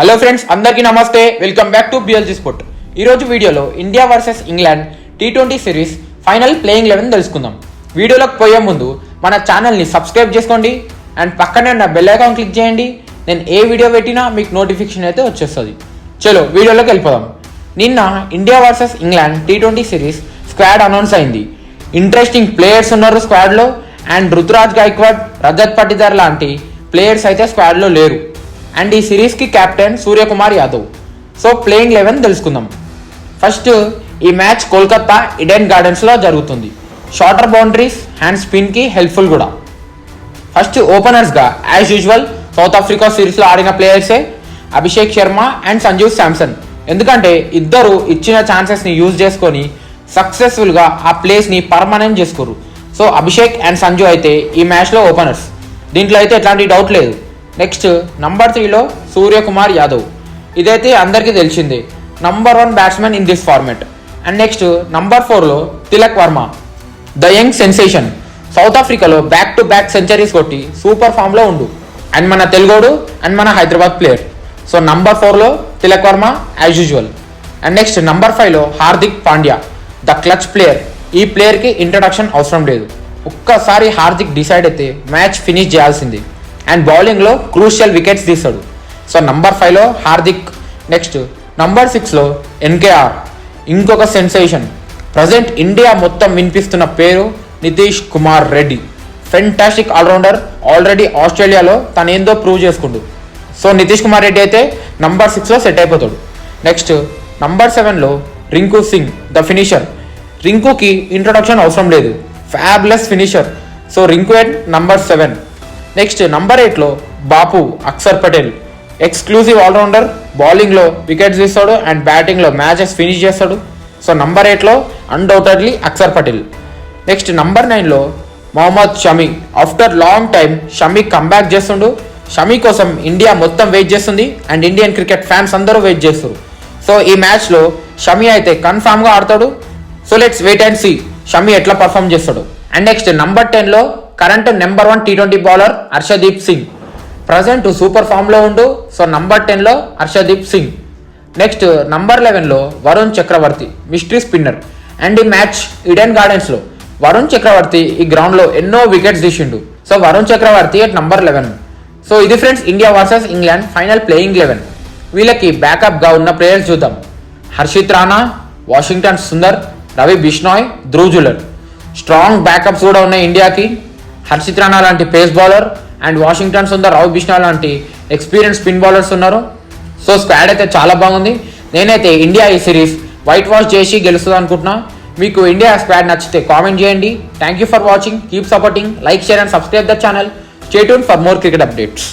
Hello friends, అందరికీ నమస్తే. Welcome back to BLG sport. ఈరోజు వీడియోలో India versus England T20 series final playing 11 తెలుసుకుందాం. వీడియోలోకి పోయే ముందు మన ఛానల్ని సబ్స్క్రైబ్ చేసుకోండి అండ్ పక్కనే ఉన్న బెల్ ఐకాన్ క్లిక్ చేయండి. నేను ఏ వీడియో పెట్టినా మీకు నోటిఫికేషన్ అయితే వచ్చేస్తుంది. చలో వీడియోలోకి వెళ్ళిపోదాం. నిన్న India versus England T20 series squad announce అయింది. ఇంట్రెస్టింగ్ ప్లేయర్స్ ఉన్నారు స్క్వాడ్లో అండ్ రుతురాజ్ గైక్వాడ్, రజత్ పటిదార్ లాంటి ప్లేయర్స్ అయితే స్క్వాడ్లో లేరు. అండ్ ఈ సిరీస్కి captain Suryakumar Yadav. So playing 11 తెలుసుకుందాం. ఫస్ట్ ఈ మ్యాచ్ కోల్కతా ఈడెన్ గార్డెన్స్లో జరుగుతుంది. షార్టర్ బౌండరీస్ హ్యాండ్ స్పిన్కి హెల్ప్ఫుల్ కూడా. ఫస్ట్ ఓపెనర్స్గా యాజ్ యూజువల్ సౌత్ ఆఫ్రికా సిరీస్లో ఆడిన ప్లేయర్సే అభిషేక్ శర్మ అండ్ సంజు శాంసన్. ఎందుకంటే ఇద్దరు ఇచ్చిన ఛాన్సెస్ని యూజ్ చేసుకొని సక్సెస్ఫుల్గా ఆ ప్లేస్ని పర్మనెంట్ చేసుకోరు. సో అభిషేక్ అండ్ సంజు అయితే ఈ మ్యాచ్లో ఓపెనర్స్. దీంట్లో అయితే ఎట్లాంటి డౌట్ లేదు. నెక్స్ట్ నంబర్ 3లో సూర్యకుమార్ యాదవ్. ఇదైతే అందరికీ తెలిసిందే, number 1 batsman in this format. And next number 4లో Tilak Varma, the young sensation. South ఆఫ్రికాలో బ్యాక్ టు బ్యాక్ సెంచరీస్ కొట్టి సూపర్ ఫామ్లో ఉండు అండ్ మన తెలుగోడు అండ్ మన హైదరాబాద్ ప్లేయర్. సో నంబర్ 4లో Tilak Varma as usual. And next number 5లో Hardik Pandya, the clutch player. ఈ ప్లేయర్కి ఇంట్రడక్షన్ అవసరం లేదు. ఒక్కసారి హార్దిక్ డిసైడ్ అయితే మ్యాచ్ ఫినిష్ చేయాల్సింది అండ్ బౌలింగ్లో క్రూషియల్ వికెట్స్ తీస్తాడు. సో నంబర్ 5లో హార్దిక్. నెక్స్ట్ నంబర్ 6లో ఎన్కేఆర్, ఇంకొక సెన్సేషన్. ప్రజెంట్ ఇండియా మొత్తం వినిపిస్తున్న పేరు Nitish Kumar Reddy. Fantastic allrounder. Already ఆస్ట్రేలియాలో తనేందో ప్రూవ్ చేసుకుండు. సో నితీష్ కుమార్ రెడ్డి అయితే నంబర్ 6లో సెట్ అయిపోతాడు. నెక్స్ట్ నంబర్ 7లో రింకు సింగ్, ద ఫినిషర్. రింకుకి ఇంట్రొడక్షన్ అవసరం లేదు, fabulous finisher. So Rinku at number 7. Next number 8లో బాపు అక్షర్ పటేల్, ఎక్స్క్లూజివ్ ఆల్రౌండర్. బౌలింగ్లో వికెట్స్ తీస్తాడు అండ్ బ్యాటింగ్లో మ్యాచెస్ ఫినిష్ చేస్తాడు. సో నంబర్ 8లో undoubtedly Axar Patel. Next number 9లో Mohammed Shami. After long time Shami comeback చేస్తుండు. షమి కోసం ఇండియా మొత్తం వెయిట్ చేస్తుంది అండ్ ఇండియన్ క్రికెట్ ఫ్యాన్స్ అందరూ వెయిట్ చేస్తారు. సో ఈ మ్యాచ్లో షమి అయితే కన్ఫామ్గా ఆడతాడు. So let's wait and see Shami ఎట్లా పర్ఫామ్ చేస్తాడు. అండ్ నెక్స్ట్ నంబర్ 10లో current number 1 T20 bowler Harshdeep Singh. Present super ఫామ్లో ఉండు. సో నంబర్ 10లో హర్షదీప్ సింగ్. నెక్స్ట్ నంబర్ 11లో Varun Chakravarthy, mystery spinner. And ఈ మ్యాచ్ ఈడెన్ గార్డెన్స్లో వరుణ్ చక్రవర్తి ఈ గ్రౌండ్లో ఎన్నో వికెట్స్ తీసిండు. So Varun Chakravarthy at number 11. So ఇది friends India versus England final playing 11. వీళ్ళకి బ్యాకప్గా ఉన్న ప్లేయర్స్ చూద్దాం. Harshit Rana, Washington Sundar, Ravi Bishnoi, Dhruv Jurel. Strong backups కూడా ఉన్నాయి ఇండియాకి. హర్షిత్ రాణా లాంటి pace bowler and Washington Sundar, Ravi Bishnoi లాంటి ఎక్స్పీరియన్స్ స్పిన్ బౌలర్స్ ఉన్నారు. సో స్క్వాడ్ అయితే చాలా బాగుంది. నేనైతే ఇండియా ఈ సిరీస్ వైట్ వాష్ చేసి గెలుస్తుంది అనుకుంటున్నా. మీకు ఇండియా స్క్వాడ్ నచ్చితే కామెంట్ చేయండి. Thank you for watching. Keep supporting, like, share and subscribe the channel. Stay tune for more cricket updates.